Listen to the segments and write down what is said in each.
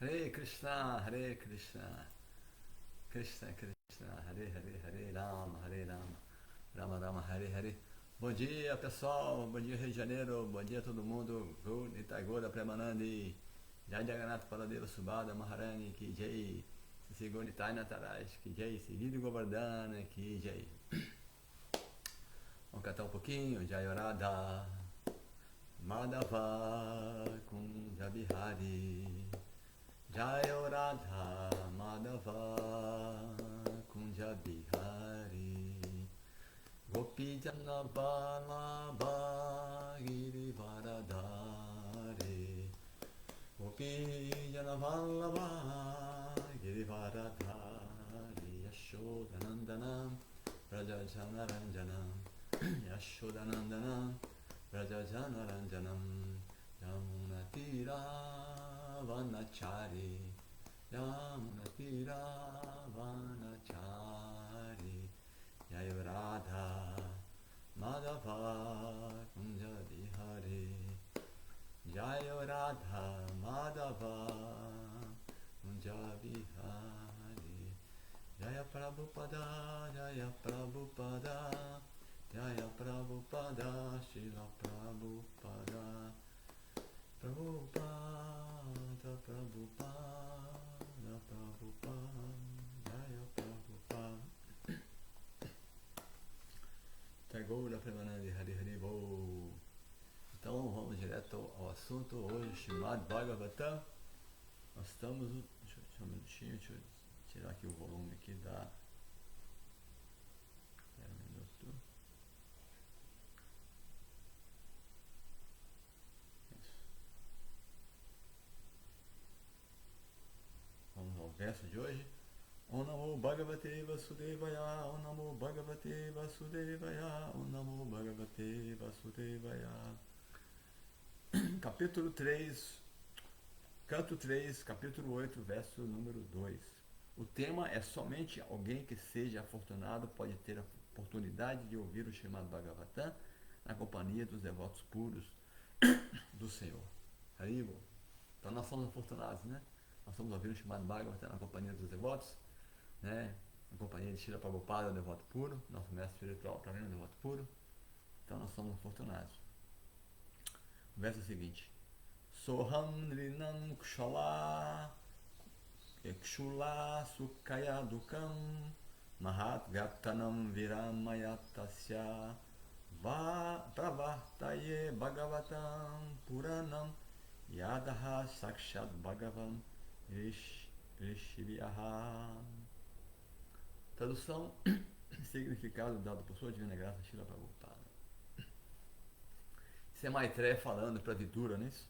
Hare Krishna, Krishna Krishna, Hare Rama, Rama Rama, Hare Hare. Bom dia pessoal, bom dia Rio de Janeiro, bom dia todo mundo. Nitai Gaura Premanandi, Jai Jagannath Paladeva Subhada Maharani Ki Jai, Sigo Nitai Nataraj Ki Jai, Seguido Govardhana Ki Jai. Vamos cantar um pouquinho, Jai Radha Madhava Kunja Bihari, Jai Radha Madhava Kunja Bihari, Gopi Jana Vallabha Girivaradhari, Gopi Jana Vallabha Girivaradhari, Yashodanandana Raja Janaranjanam, Yashodanandana Raja Janaranjanam, Yamuna Tira Vanachari, Yamuna Tira Vanachari, Jai Radha Madhava Kunja Bihari, Jai Radha Madhava Kunja Bihari, Jaya Prabhupada, Jaya Prabhupada, Jaya Prabhupada, Shila Prabhupada, Prabhupada, Prabhupada, Prabhupada, Jaya Prabhupada. Tagoura Premanandi, Hari Hari Bo. Então vamos direto ao assunto hoje, Srimad Bhagavatam. Nós estamos. Deixa eu um minutinho, deixa eu tirar aqui o volume aqui da. Espera um minuto. Isso. Vamos ao verso de hoje. Om Namo Bhagavate Vasudevaya, Om Namo Bhagavate Vasudevaya, Om Namo Bhagavate Vasudevaya. Capítulo 3, canto 3, capítulo 8, verso número 2. O tema é: somente alguém que seja afortunado pode ter a oportunidade de ouvir o Srimad Bhagavatam na companhia dos devotos puros do Senhor. Haribo. Então nós somos afortunados, né? Nós estamos ouvindo o Srimad Bhagavatam na companhia dos devotos, né? Na companhia de Srila Prabhupada, o devoto puro, nosso mestre espiritual também é um devoto puro. Então nós somos afortunados. O verso seguinte: Soham Nrinam Kshala Ekshula Sukhaya Dukam Mahat Gaptanam Viramayatasya Va Pravartaye Bhagavatam Puranam Yadaha Sakshat Bhagavam Rishivyaha. Tradução e significado dado por sua divina graça Srila Prabhupada. Isso é Maitreya falando para Vidura, não é isso?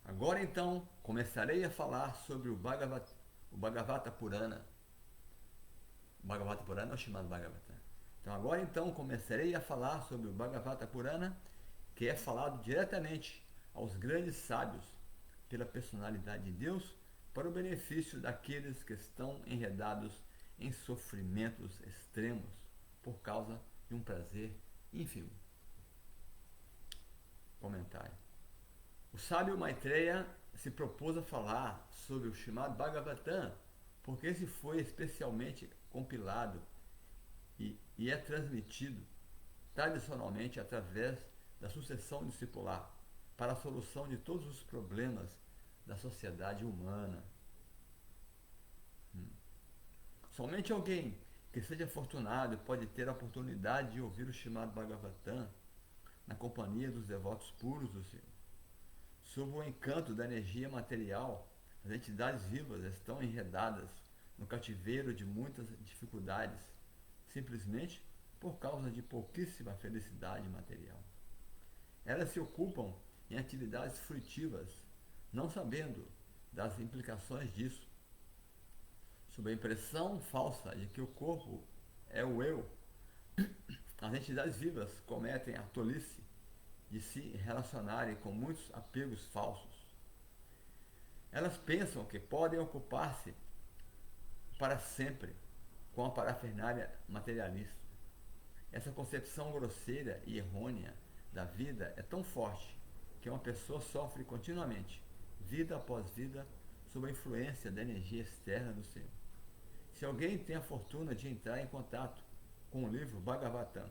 Agora então começarei a falar sobre o Bhagavata Purana. O Bhagavata Purana é o Srimad Bhagavatam. Então agora então começarei a falar sobre o Bhagavata Purana, que é falado diretamente aos grandes sábios pela personalidade de Deus, para o benefício daqueles que estão enredados em sofrimentos extremos por causa de um prazer ínfimo. Comentário: o sábio Maitreya se propôs a falar sobre o Srimad Bhagavatam porque esse foi especialmente compilado e é transmitido tradicionalmente através da sucessão discipular para a solução de todos os problemas da sociedade humana. Somente alguém que seja afortunado pode ter a oportunidade de ouvir o Srimad Bhagavatam na companhia dos devotos puros do Senhor. Sob o encanto da energia material, as entidades vivas estão enredadas no cativeiro de muitas dificuldades, simplesmente por causa de pouquíssima felicidade material. Elas se ocupam em atividades frutivas, não sabendo das implicações disso. Sob a impressão falsa de que o corpo é o eu, as entidades vivas cometem a tolice de se relacionarem com muitos apegos falsos. Elas pensam que podem ocupar-se para sempre com a parafernália materialista. Essa concepção grosseira e errônea da vida é tão forte que uma pessoa sofre continuamente, vida após vida, sob a influência da energia externa do Senhor. Se alguém tem a fortuna de entrar em contato com o livro Bhagavatam,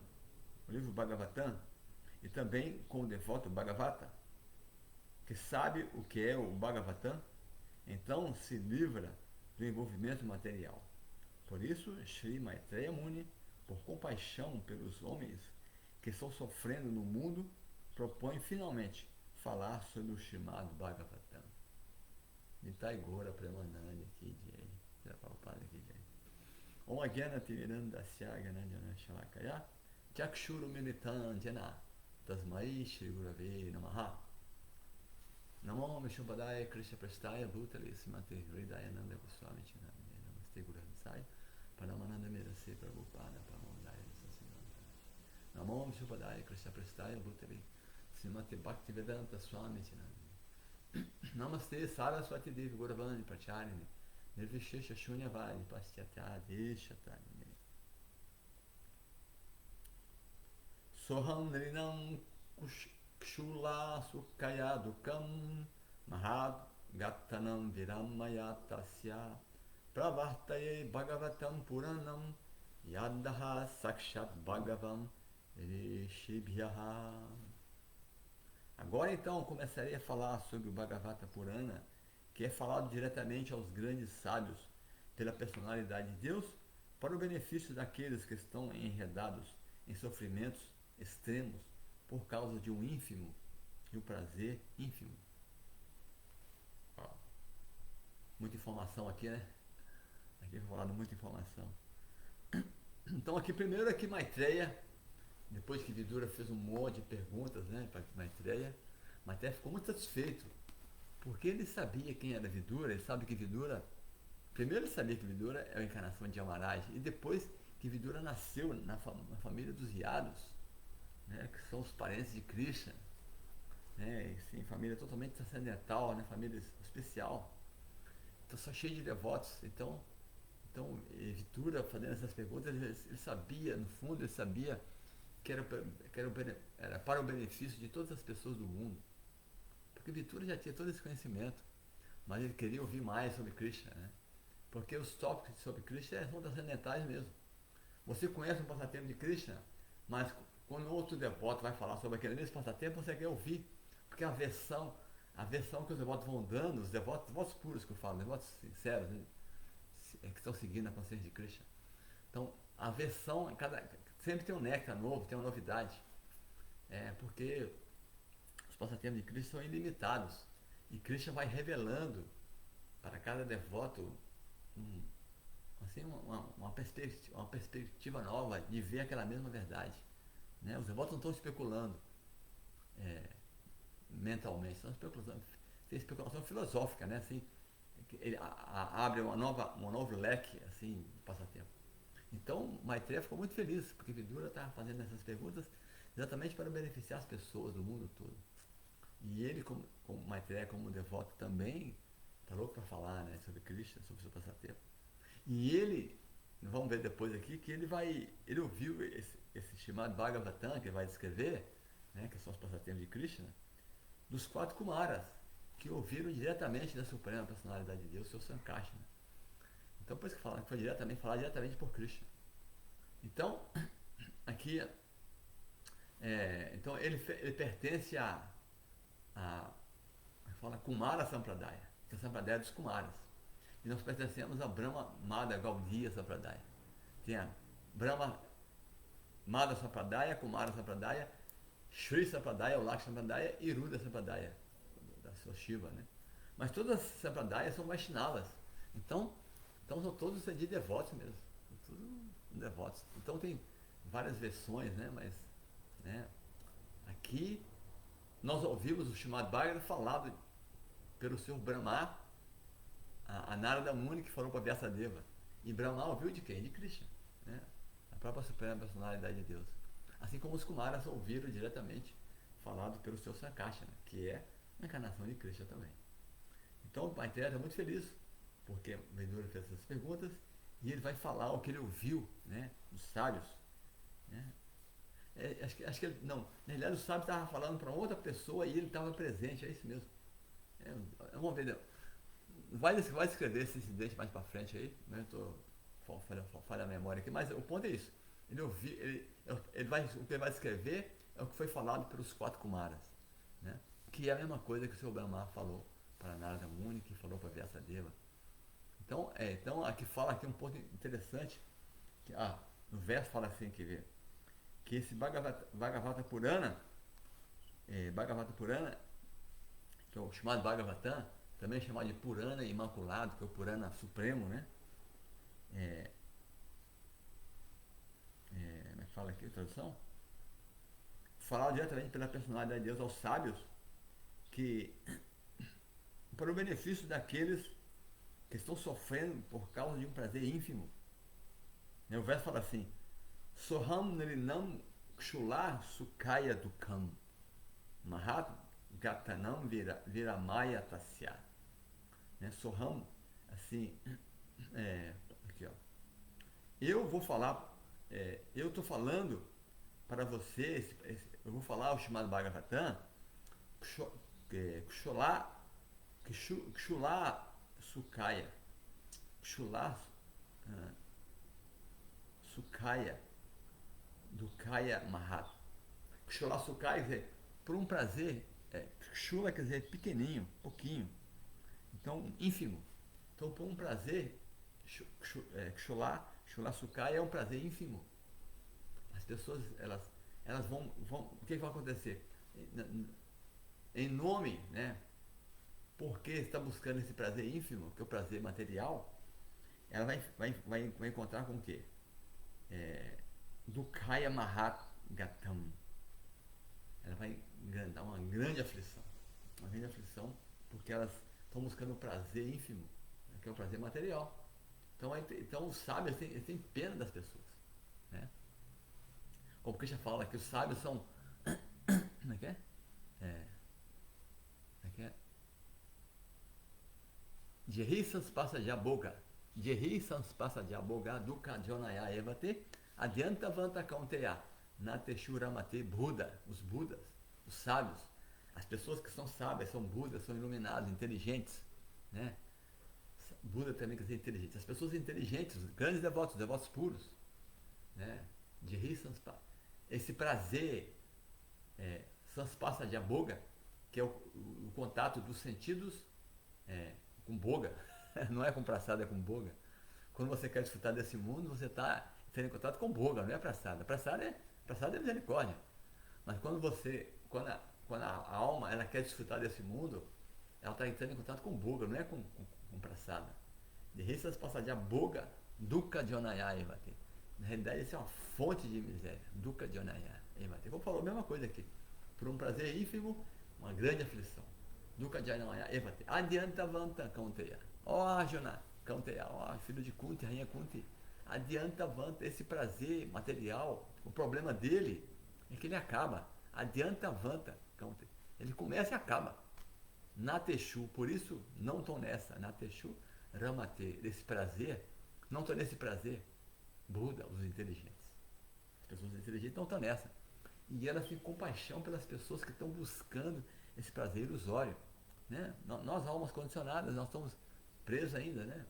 e também com o devoto Bhagavata, que sabe o que é o Bhagavatam, então se livra do envolvimento material. Por isso, Sri Maitreya Muni, por compaixão pelos homens que estão sofrendo no mundo, propõe finalmente falar sobre o chamado Bhagavatam. Nitai Gora Premanandi Ki Jai. Prabhupada Ki Jai. Om Agyana Timirandasya Gyananjana Shalakaya Chakshuru Militanjana Tasmai Shri Gurave Namaha. Namo Vishnupadaya Krishna Prestaya Bhutale Srimate Hridaya Nanda Goswami Chinamani Namaste Guru Hamsai Paramananda Medase Prabhupada Pramodaya Sasinanda. Namo Vishnupadaya Krishna Prestaya Bhutale Srimate Bhaktivedanta Swami Chinamani. Namaste Saraswati Devi Gauravani Pracharini Nirvishesha Shunyavadi Paschatya Deshatani Soham Nrinam Kshula Sukaya Dukam Mahad Gatanam Viramaya Tasya Pravartaye Bhagavatam Puranam Yadaha Sakshat Bhagavam Rishibhyaha. Agora então começarei a falar sobre o Bhagavata Purana, que é falado diretamente aos grandes sábios pela personalidade de Deus, para o benefício daqueles que estão enredados em sofrimentos extremos por causa de um ínfimo e um prazer ínfimo. Muita informação aqui, né? Aqui foi falado muita informação. Então aqui primeiro aqui Maitreya, depois que Vidura fez um monte de perguntas, né, para Maitreya, Maitreya ficou muito satisfeito, porque ele sabia quem era Vidura, ele sabe que Vidura, primeiro ele sabia que Vidura é a encarnação de Yamaraj, e depois que Vidura nasceu na família dos Yadus, né, que são os parentes de Krishna, né, assim, família totalmente transcendental, né, família especial, então só cheio de devotos. Então Vidura fazendo essas perguntas, ele sabia, no fundo ele sabia que era para o benefício de todas as pessoas do mundo, porque Vidura já tinha todo esse conhecimento, mas ele queria ouvir mais sobre Krishna, né? Porque os tópicos sobre Krishna são transcendentais mesmo. Você conhece um passatempo de Krishna, mas quando outro devoto vai falar sobre aquele mesmo passatempo, você quer ouvir, porque a versão que os devotos vão dando, os devotos puros que eu falo, devotos sinceros, né, que estão seguindo a consciência de Krishna. Então, a versão, sempre tem um néctar novo, tem uma novidade, porque os passatempos de Krishna são ilimitados, e Krishna vai revelando para cada devoto uma perspectiva nova de ver aquela mesma verdade, né? Os devotos não estão especulando mentalmente, tem especulação filosófica, né? Assim, ele abre um novo leque assim, de passatempo. Então Maitreya ficou muito feliz, porque Vidura estava fazendo essas perguntas exatamente para beneficiar as pessoas do mundo todo. E ele, como Maitreya, como devoto também, está louco para falar, né, sobre Krishna, sobre o seu passatempo. E ele, vamos ver depois aqui, que ele ouviu esse chamado Bhagavatam, que ele vai descrever, né, que são os passatempos de Krishna, dos 4 Kumaras, que ouviram diretamente da Suprema Personalidade de Deus, seu Sankarsana. Então, por isso que fala, que foi falar diretamente por Krishna. Então, aqui, então ele pertence fala Kumara Sampradaya, que é a Sampradaya dos Kumaras. E nós pertencemos a Brahma Mada Gaudiya Sampradaya. Tem a Brahma Mada Sampradaya, Kumara Sampradaya, Shri Sampradaya, o Lakshmi Sampradaya e Ruda Sampradaya, da sua Shiva, né? Mas todas as Sampradayas são Vaishnavas. Então são todos de devotos mesmo. São todos devotos. Então tem várias versões, né? Mas, né? Aqui nós ouvimos o Srimad Bhagavatam falado pelo Senhor Brahma, a Narada Muni, que falou para Vyasadeva. E Brahma ouviu de quem? De Krishna, né? A própria Suprema Personalidade de Deus. Assim como os Kumaras ouviram diretamente falado pelo seu Sankarsana, que é a encarnação de Krishna também. Então o Maitreya está muito feliz, porque Vidura fez essas perguntas e ele vai falar o que ele ouviu, né, dos sábios, né? Acho que ele, não, na realidade o sábio estava falando para outra pessoa e ele estava presente, é isso mesmo. Vamos ver, vai escrever esse incidente mais pra frente aí, né? Falha a memória aqui, mas o ponto é isso. O que ele vai escrever é o que foi falado pelos 4 Kumaras, né? Que é a mesma coisa que o Sr. Brahma falou para Narada Muni, que falou para Vyasadeva. Então aqui fala aqui um ponto interessante, que, no verso fala assim, que esse Bhagavata Purana, que é o chamado Bhagavatam, também chamado de Purana Imaculado, que é o Purana Supremo, né? Como é que fala aqui a tradução? Falar diretamente pela personalidade de Deus aos sábios, que para o benefício daqueles que estão sofrendo por causa de um prazer ínfimo. O verso fala assim: Soham Nirinam Kshular Sukaya Dukam Mahat Gatanam Viramaya Tasya. Soham, assim, aqui ó. Eu vou falar, eu estou falando para vocês, eu vou falar o chamado Bhagavatam, Kshula Sukaya, Kshula Sukaya, Dukaya Mahat. Kshula Sukaya quer dizer, por um prazer, Kshula quer dizer pequenininho, pouquinho, então ínfimo. Então por um prazer, Kshula Sukaya é um prazer ínfimo. As pessoas, elas vão, o que vai acontecer? Em nome, né? Porque está buscando esse prazer ínfimo, que é o prazer material, ela vai encontrar com o quê? Dukaya Mahat Gatam. Ela vai dar uma grande aflição. Uma grande aflição, porque elas estão buscando o prazer ínfimo, que é o prazer material. Então os sábios têm pena das pessoas, né? Como Krishna fala que os sábios são. Como é que é? Como é que é? Jehi Sanspasa Jaboga. Jehi Sanspasa Jaboga Dukkha Jonaya Evate Adianta Vanta Kaunteya Nateshuramate Buda. Os Budas, os sábios. As pessoas que são sábias, são Budas, são iluminados, inteligentes, né? Buda também quer dizer inteligente. As pessoas inteligentes, grandes devotos puros, né? Jehi Sanspasa. Esse prazer, Sanspasa Jaboga, que é o contato dos sentidos com boga, não é com praçada, é com boga. Quando você quer desfrutar desse mundo, você está tendo contato com boga, não é praçada. Praçada é misericórdia. Mas quando a alma ela quer desfrutar desse mundo, ela está entrando em contato com boga, não é com praçada. De essas passagens, boga, dukkha jonaya evate. Na realidade, isso é uma fonte de miséria. Dukkha jonaya evate. Como falou a mesma coisa aqui. Por um prazer ínfimo, uma grande aflição. Dukkha jonaya evate. Adianta vanta kaunteya. Arjuna, kaunteya, filho de Kunti, rainha Kunti. Adianta vanta, esse prazer material, o problema dele é que ele acaba. Adianta vanta kaunteya. Ele começa e acaba. Nateshu, por isso não estou nessa. Nateshu ramate, desse prazer, não estou nesse prazer. Buda, os inteligentes. As pessoas inteligentes não estão nessa. E elas têm compaixão pelas pessoas que estão buscando esse prazer ilusório, né? Nós, almas condicionadas, nós estamos presos ainda, né?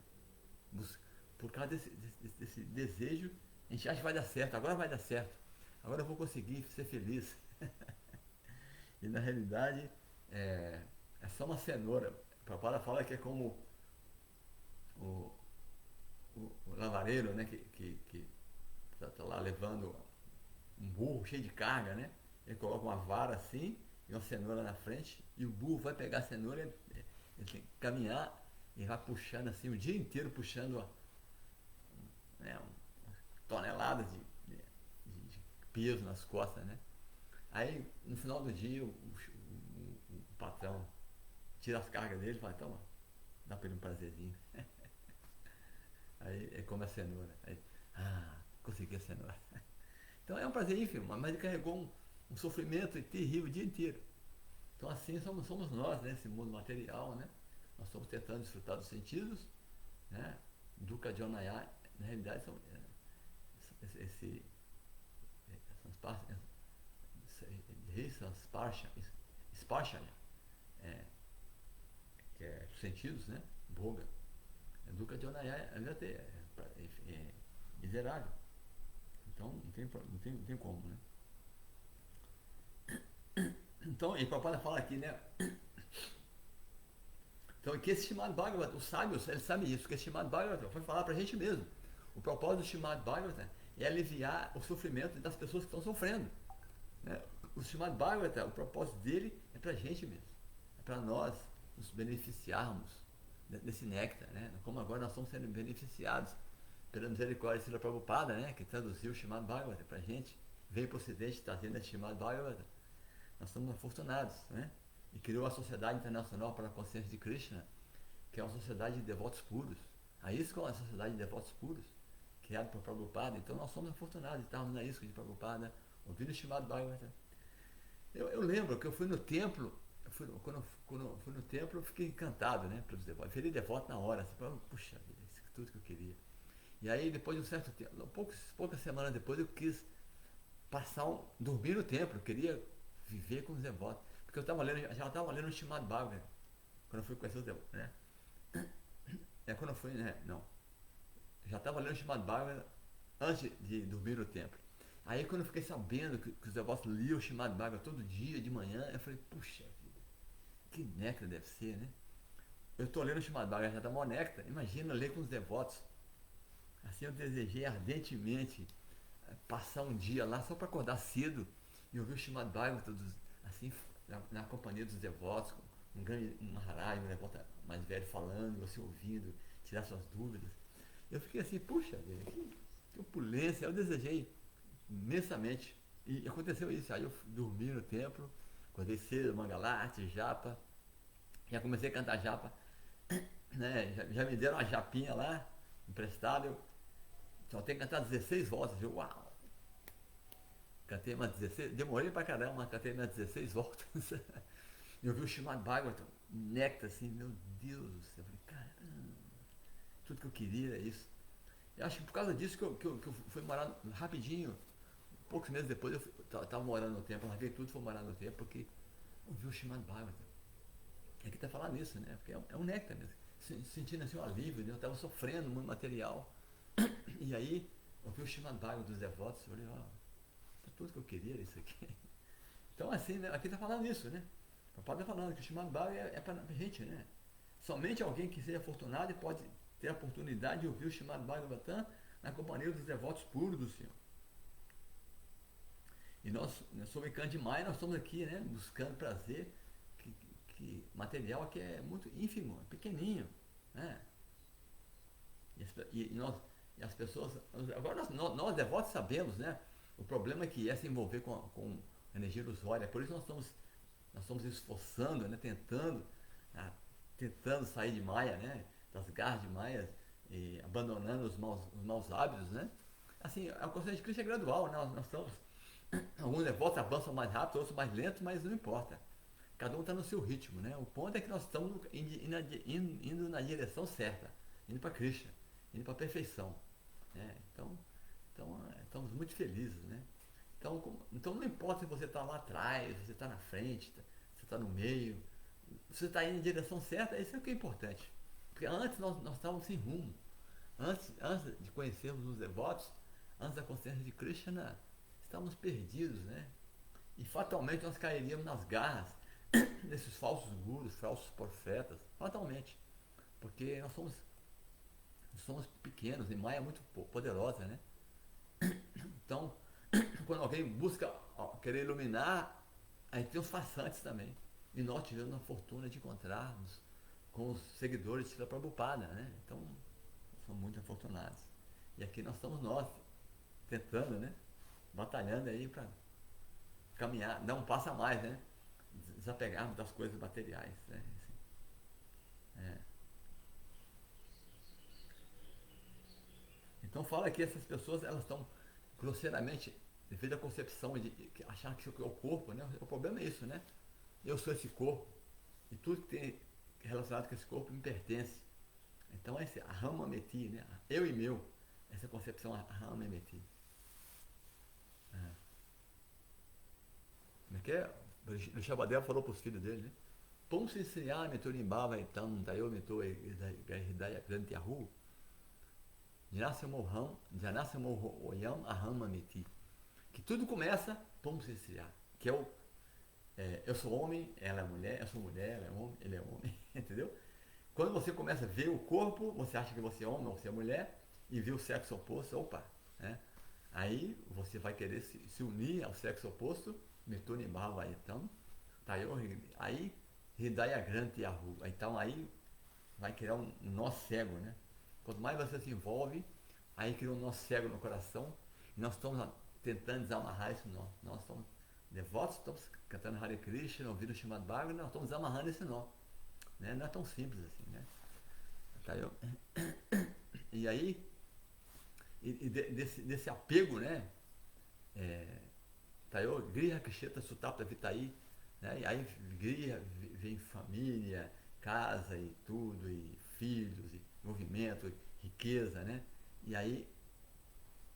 Por causa desse desejo, a gente acha que vai dar certo, agora vai dar certo, agora eu vou conseguir ser feliz. E na realidade é só uma cenoura. O Prabhupada fala que é como o lavareiro, né, que tá lá levando um burro cheio de carga, né? Ele coloca uma vara assim e uma cenoura na frente, e o burro vai pegar a cenoura, ele tem que caminhar e vai puxando assim o dia inteiro, puxando toneladas de peso nas costas, né? Aí no final do dia o patrão tira as cargas dele e fala, toma, dá pra ele um prazerzinho. Aí ele come a cenoura. Aí, consegui a cenoura. Então é um prazer ínfimo, mas ele carregou um sofrimento terrível o dia inteiro. Então assim somos nós, né? Esse mundo material, né? Nós estamos tentando desfrutar dos sentidos, né? Dukkha Jonaya, na realidade, Sparsha, que é sentidos, né? Boga. Educa de Onayá é miserável. Então não tem como, né? Então, e papai fala aqui, né? Então, que esse Srimad Bhagavatam, os sábios, eles sabem isso, que esse Srimad Bhagavatam foi falar pra gente mesmo. O propósito do Srimad Bhagavatam é aliviar o sofrimento das pessoas que estão sofrendo. Né? O Srimad Bhagavatam, o propósito dele é pra gente mesmo. É pra nós nos beneficiarmos desse néctar, né? Como agora nós estamos sendo beneficiados pela misericórdia de Srila Prabhupada, né? Que traduziu o Srimad Bhagavatam pra gente, veio pro ocidente trazendo esse Srimad Bhagavatam. Nós somos afortunados, né? E criou a Sociedade Internacional para a Consciência de Krishna, que é uma sociedade de devotos puros. A ISKCON é uma sociedade de devotos puros, criada por Prabhupada. Então nós somos afortunados de estarmos na ISKCON de Prabhupada, ouvindo o Srimad Bhagavatam. Eu lembro que eu fui no templo, quando eu fui no templo eu fiquei encantado, né, pelos devotos. Eu virei devoto na hora, assim, puxa vida, isso é tudo que eu queria. E aí depois de um certo tempo, poucas semanas depois eu quis dormir no templo, eu queria viver com os devotos. Porque já estava lendo o Srimad Bhagavatam, quando eu fui conhecer os devotos, né? Quando eu fui, né? Não. Já estava lendo o Srimad Bhagavatam antes de dormir no templo. Aí quando eu fiquei sabendo que os devotos liam o Srimad Bhagavatam todo dia, de manhã, eu falei, puxa vida, que néctar deve ser, né? Eu estou lendo o Srimad Bhagavatam, já está mó néctar, imagina ler com os devotos. Assim eu desejei ardentemente passar um dia lá só para acordar cedo e ouvir o Srimad Bhagavatam, assim, na companhia dos devotos, um grande Maharaj, um devoto mais velho falando, você ouvindo, tirar suas dúvidas. Eu fiquei assim, puxa, que opulência, eu desejei imensamente. E aconteceu isso, aí eu dormi no templo, acordei cedo, Mangalarte, japa, já comecei a cantar japa, né? Já me deram uma japinha lá, emprestada, eu só tenho que cantar 16 voltas, eu, uau! Cantei umas 16, demorei pra caramba, mas cantei umas 16 voltas. Eu vi o Srimad Bhagavatam, néctar assim, meu Deus do céu, eu falei, caramba, tudo que eu queria era isso. Eu acho que por causa disso que eu fui morar rapidinho, poucos meses depois eu estava morando no templo, larguei tudo e fui morar no templo, porque eu vi o Srimad Bhagavatam. É que tá falando isso, né? Porque é um néctar mesmo. Sentindo assim um alívio, né? Eu estava sofrendo muito material. E aí, eu vi o Srimad Bhagavatam dos devotos, eu falei, ó, tudo que eu queria era isso aqui. Então assim, né? Aqui tá falando isso, né? O papai está falando que o Srimad Bhagavatam é para a gente, né? Somente alguém que seja afortunado e pode ter a oportunidade de ouvir o Srimad Bhagavatam na companhia dos devotos puros do Senhor. E nós, sob encanto de Maya, nós estamos aqui, né? Buscando prazer, que material aqui é muito ínfimo, é pequenininho, né? E as pessoas, agora nós devotos sabemos, né? O problema é que é se envolver com energia ilusória, por isso nós estamos esforçando, né, tentando sair de Maia, né, das garras de Maia, e abandonando os maus hábitos, né? Assim, a consciência de Cristo é gradual, né? Nós estamos, alguns devotos avançam mais rápido, outros mais lento, mas não importa. Cada um está no seu ritmo, né? O ponto é que nós estamos indo na direção certa, indo para Krishna, indo para a perfeição, né? Então, estamos muito felizes, né? Então não importa se você está lá atrás, se você está na frente, você está no meio, se você está indo em direção certa, isso é o que é importante. Porque antes nós estávamos sem rumo. Antes de conhecermos os devotos, antes da consciência de Krishna, estávamos perdidos, né? E fatalmente nós cairíamos nas garras desses falsos gurus, falsos profetas, fatalmente. Porque nós somos pequenos e Maya é muito poderosa, né? Então, quando alguém busca querer iluminar, aí tem os façantes também. E nós tivemos a fortuna de encontrarmos com os seguidores de Srila Prabhupada, né? Então, somos muito afortunados. E aqui estamos nós, tentando, né? Batalhando aí para caminhar, dar um passo a mais, né? Desapegarmos das coisas materiais, né? Assim, é. Então fala que essas pessoas, elas estão grosseiramente, devido à concepção de achar que é o corpo, né? O problema é isso, né? Eu sou esse corpo e tudo que tem relacionado com esse corpo me pertence. Então esse Aham Meti, né? Eu e meu, essa concepção Aham Meti. Como é que é? O Shabadeva falou para os filhos dele, né? Pum se se metou limbava então, daí eu metou Hidaya Grande Yahu, Janasa Moham Ahama Meti. Que tudo começa, pum se se que é o eu sou homem, ela é mulher, eu sou mulher, ela é homem, ele é homem, entendeu? Quando você começa a ver o corpo, você acha que você é homem ou você é mulher, e vê o sexo oposto, opa, né? Aí você vai querer se unir ao sexo oposto, Metune Bhava então, tá aí Hidaya Grande Yahu. Então aí vai criar um nó cego, né? Quanto mais você se envolve, aí cria um nó cego no coração, e nós estamos tentando desamarrar esse nó. Nós estamos devotos, estamos cantando Hare Krishna, ouvindo o Srimad Bhagavatam, nós estamos amarrando esse nó. Né? Não é tão simples assim, né? Tá, e aí, desse apego, né? Tá, Griha Krisheta Sutapta Vitaí, né? E aí Griha vem família, casa e tudo, e filhos, e movimento, riqueza, né? E aí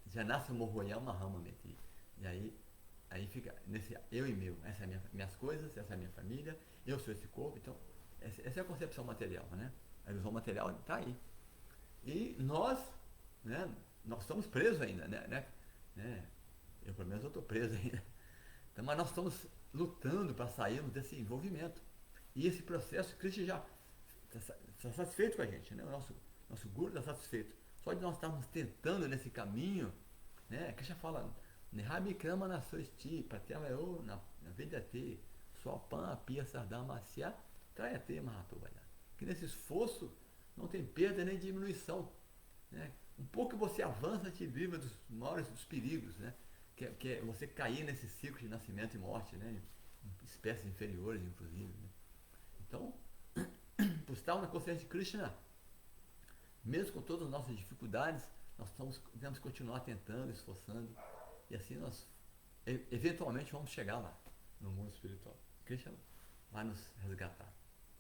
já nasce o Morroyama Rama Meti. E aí fica nesse eu e meu, essas são minhas coisas, essa é a minha família, eu sou esse corpo, então essa é a concepção material, né? A ilusão material está aí. E nós, né, nós estamos presos ainda, né? Eu pelo menos eu estou preso ainda. Então, mas nós estamos lutando para sairmos desse envolvimento. E esse processo, Cristo já está satisfeito com a gente, né? O nosso guru está satisfeito. Só de nós estarmos tentando nesse caminho, né? Krishna fala, Nehami Krama na Sosti, Pratyavayo na Vedate, Swapan Apia Sardamasya, Trayate Mahatobaya. Que nesse esforço não tem perda nem diminuição. Né? Um pouco que você avança, te livra dos maiores dos perigos, né? Que é você cair nesse ciclo de nascimento e morte, né? Em espécies inferiores, inclusive. Né? Então, por estar na consciência de Krishna, mesmo com todas as nossas dificuldades, nós temos que continuar tentando, esforçando, e assim nós eventualmente vamos chegar lá, no mundo espiritual. Krishna vai nos resgatar.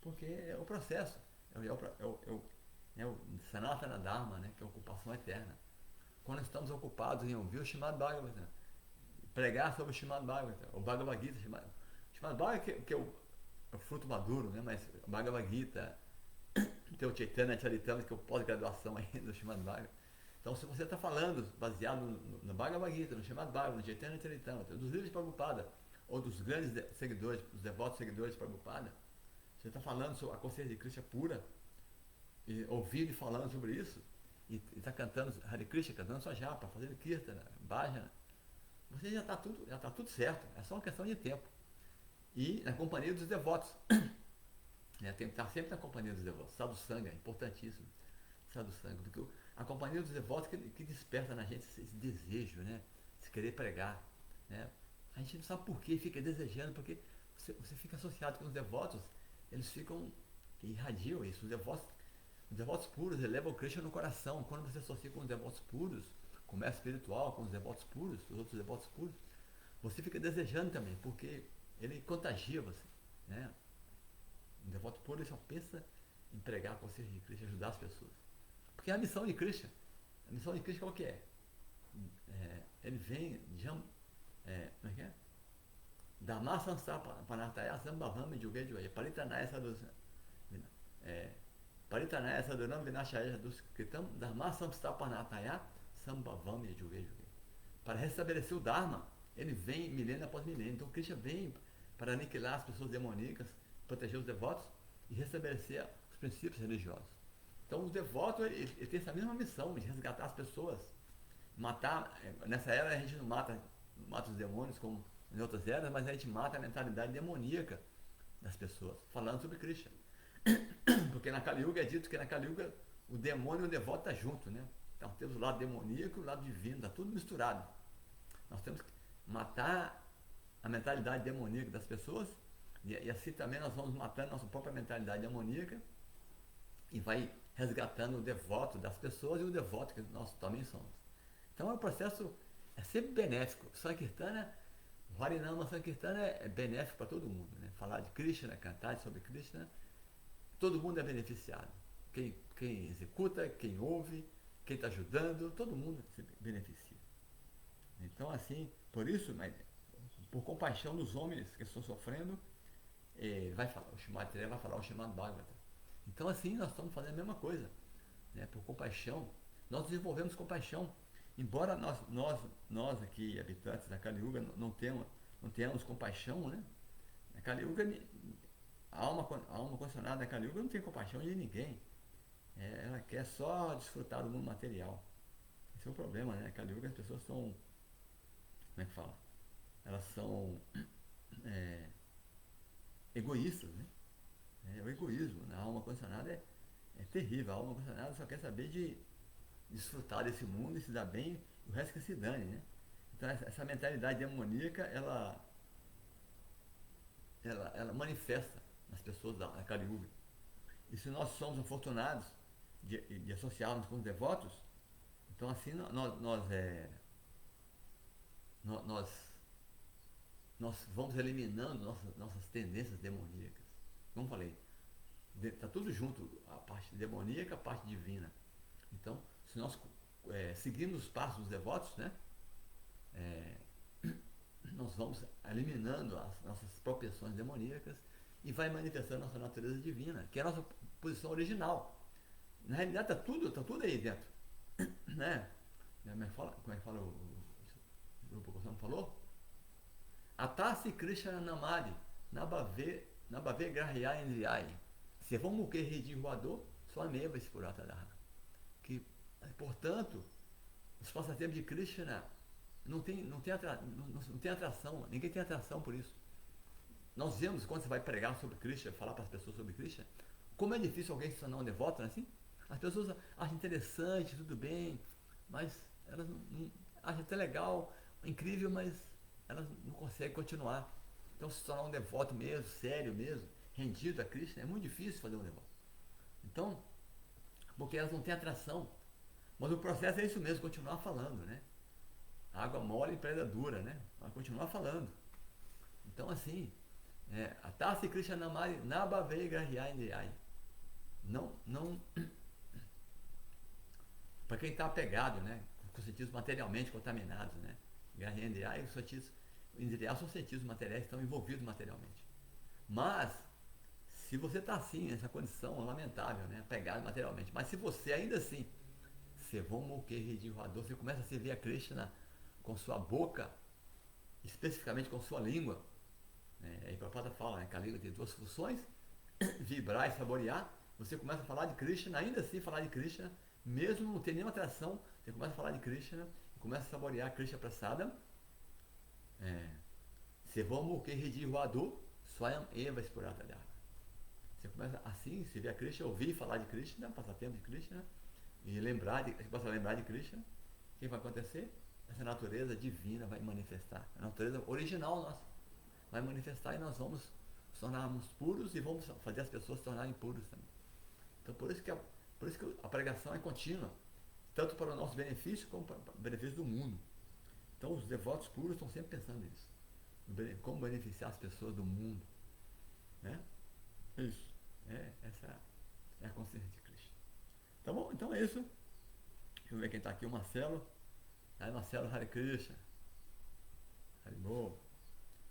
Porque é o processo, é o Sanatana Dharma, né, que é a ocupação eterna. Quando estamos ocupados em ouvir o Srimad Bhagavatam, pregar sobre o Srimad Bhagavatam, o Bhagavad Gita, Srimad Bhagavatam que é o fruto maduro, né, mas o Bhagavad Gita, tem o Chaitanya Charitamrita, que é o pós-graduação aí do Srimad Bhagavatam. Então, se você está falando baseado no Bhagavad Gita, no Srimad Bhagavatam, no Chaitanya Charitamrita, dos livros de Prabhupada, ou dos grandes seguidores, dos devotos seguidores de Prabhupada, você está falando sobre a consciência de Krishna pura, e ouvindo e falando sobre isso, e está cantando Hare Krishna, cantando sua japa, fazendo kirtana, bhajana, você já está tudo certo, é só uma questão de tempo. E na companhia dos devotos. Tem que estar sempre na companhia dos devotos. Sadhu Sangha é importantíssimo. Sadhu Sangha, porque a companhia dos devotos que desperta na gente esse desejo, né? Se querer pregar. Né? A gente não sabe por que fica desejando, porque você fica associado com os devotos, eles ficam, irradiam isso. Os devotos puros elevam o Krishna no coração. Quando você associa com os devotos puros, com o mestre espiritual, com os devotos puros, os outros devotos puros, você fica desejando também, porque ele contagia você. Né? Um devoto puro só pensa em pregar a consciência de Krishna, ajudar as pessoas. Porque é a missão de Krishna. A missão de Krishna qual que é? Ele vem como é que é? Dhamma Panartaya Sambhavami Yuge Yuge Paritanaya Saduram Vinashaya Duskritam Dhamma Panartaya Sambhavami Yuge Yuge. Para restabelecer o Dharma, ele vem milênio após milênio. Então Krishna vem para aniquilar as pessoas demoníacas, proteger os devotos e restabelecer os princípios religiosos. Então os devotos ele tem essa mesma missão de resgatar as pessoas, matar. Nessa era a gente não mata os demônios como em outras eras, mas a gente mata a mentalidade demoníaca das pessoas, falando sobre Krishna. Porque na Kali Yuga é dito que na Kali Yuga o demônio e o devoto estão juntos, né? Então temos o lado demoníaco e o lado divino, está tudo misturado. Nós temos que matar a mentalidade demoníaca das pessoas e assim também nós vamos matando a nossa própria mentalidade demoníaca e vai resgatando o devoto das pessoas e o devoto que nós também somos. Então é um processo, é sempre benéfico. Sankirtana, o Harinama Sankirtana é benéfico para todo mundo. Né? Falar de Krishna, cantar sobre Krishna, todo mundo é beneficiado. Quem executa, quem ouve, quem está ajudando, todo mundo se beneficia. Então assim, por isso, por compaixão dos homens que estão sofrendo, vai falar, o Srimad Maitreya vai falar o Srimad Bhagavatam. Então assim nós estamos fazendo a mesma coisa, né? Por compaixão, nós desenvolvemos compaixão. Embora nós aqui, habitantes da Kali Yuga, não tenhamos compaixão, né? A Kali Yuga, a alma condicionada da Kali Yuga não tem compaixão de ninguém. Ela quer só desfrutar do mundo material. Esse é o problema, né? A Kali Yuga, as pessoas são, como é que fala? Elas são é, egoístas, né? O egoísmo na alma condicionada é terrível. A alma condicionada só quer saber de desfrutar desse mundo e se dar bem, o resto que se dane, né? Então essa mentalidade demoníaca, ela manifesta nas pessoas da Kali Yuga. E se nós somos afortunados de associarmos com os devotos, então assim nós vamos eliminando nossas tendências demoníacas. Como falei, está tudo junto, a parte demoníaca, a parte divina. Então, se nós seguirmos os passos dos devotos, né, nós vamos eliminando as nossas propensões demoníacas e vai manifestando nossa natureza divina, que é a nossa posição original. Na realidade está tudo aí dentro, né? Como é que fala o Rupa Goswami falou? Atasi Krishna Namadi Nabhave Grahyai Indriyai Sevam Mukhe Redi Voador Swameva Spurata Dharma. Que, portanto, os passatempos de Krishna não tem atração, ninguém tem atração por isso. Nós vemos quando você vai pregar sobre Krishna, falar para as pessoas sobre Krishna, como é difícil alguém se tornar um devoto, não é assim? As pessoas acham interessante, tudo bem, mas elas não acham até legal, incrível, mas elas não conseguem continuar. Então, se tornar um devoto mesmo, sério mesmo, rendido a Krishna, é muito difícil fazer um devoto. Então, porque elas não têm atração. Mas o processo é isso mesmo, continuar falando, né? Água mole e pedra dura, né? Mas continuar falando. Então, assim, Atasi Krishna Namari Nabhavei Grahyai Indriyai. Não, para quem está apegado, né? Com sentidos materialmente contaminados, né? Grahyai Indriyai, os sentidos indriyai são sentidos materiais que estão envolvidos materialmente. Mas, se você está assim, nessa condição lamentável, né? Apegado materialmente, mas se você ainda assim, você começa a servir a Krishna com sua boca, especificamente com sua língua. Aí o Prabhupada fala, né, que a língua tem duas funções, vibrar e saborear. Você começa a falar de Krishna, ainda assim falar de Krishna, mesmo não ter nenhuma atração, você começa a falar de Krishna, começa a saborear Krishna Prasada. Sevam Redi Voador Swayam Eva Spurata Dharma. Você começa assim, se vê a Krishna, ouvir falar de Krishna, passar tempo de Krishna, e começa a lembrar de Krishna, o que vai acontecer? Essa natureza divina vai manifestar, a natureza original nossa vai manifestar e nós vamos nos tornarmos puros e vamos fazer as pessoas se tornarem puros também. Então por isso que a pregação é contínua, tanto para o nosso benefício como para o benefício do mundo. Então os devotos puros estão sempre pensando nisso, como beneficiar as pessoas do mundo, né? Isso. Essa é a consciência de Cristo. Tá bom? Então é isso. Deixa eu ver quem está aqui, o Marcelo. Aí Marcelo, Hare Krishna. Haribo.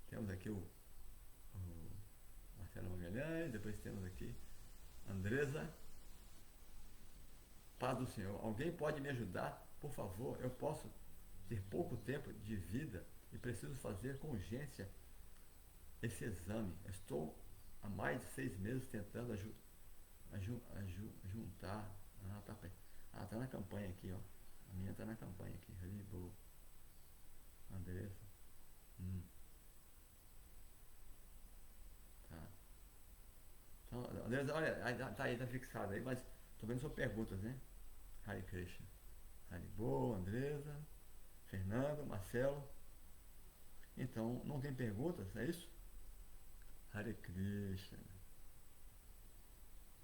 Temos aqui o Marcelo Magalhães. Depois temos aqui Andresa. Paz do Senhor. Alguém pode me ajudar? Por favor, eu posso ter pouco tempo de vida e preciso fazer com urgência esse exame. Estou há mais de 6 meses tentando juntar. Tá na campanha aqui, ó. A minha tá na campanha aqui. Haribo. Andressa. Tá. Então, Andressa, olha, tá aí, tá fixado aí, mas tô vendo só perguntas, né? Hare Krishna. Haribo, Andresa, Fernando, Marcelo. Então, não tem perguntas, é isso? Hare Krishna.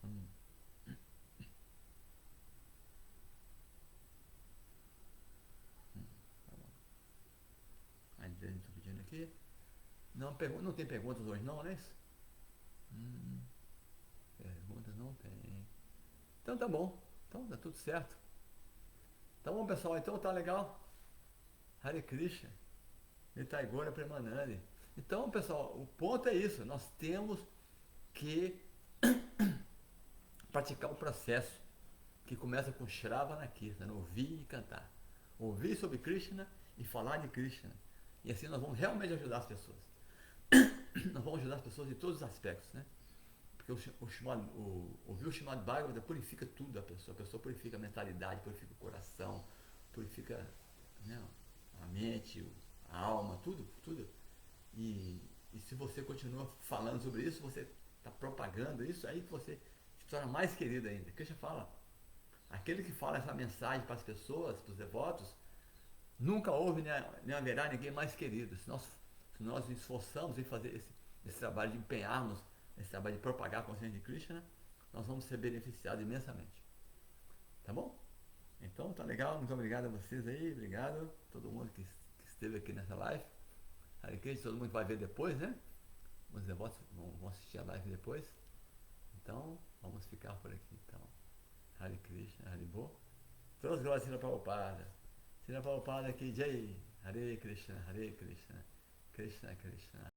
Tá bom. A Andresa está pedindo aqui. Não tem perguntas hoje não, né? Perguntas não tem. Então tá bom. Então tá tudo certo. Tá bom, pessoal. Então tá legal. Hare Krishna. Nitaigora Premanandi. Então, pessoal, o ponto é isso. Nós temos que praticar o processo que começa com Shravana Kirtana, ouvir e cantar. Ouvir sobre Krishna e falar de Krishna. E assim nós vamos realmente ajudar as pessoas. Nós vamos ajudar as pessoas em todos os aspectos, né? Porque ouvir o chamado Bhagavata purifica tudo a pessoa purifica a mentalidade, purifica o coração, purifica, né, a mente, a alma, tudo, tudo. E se você continua falando sobre isso, você está propagando isso, aí você se torna mais querido ainda. Krishna fala, aquele que fala essa mensagem para as pessoas, para os devotos, nunca houve nem haverá ninguém mais querido. Se nós nos esforçamos em fazer esse trabalho de empenharmos, esse trabalho de propagar a consciência de Krishna, nós vamos ser beneficiados imensamente. Tá bom? Então tá legal, muito obrigado a vocês aí, obrigado a todo mundo que esteve aqui nessa live. Hare Krishna, todo mundo vai ver depois, né? Os devotos vão assistir a live depois. Então, vamos ficar por aqui. Então, Hare Krishna, Hare Bo. Todas as glórias a Srila Prabhupada. Srila Prabhupada aqui, Jai. Hare Krishna, Krishna Krishna.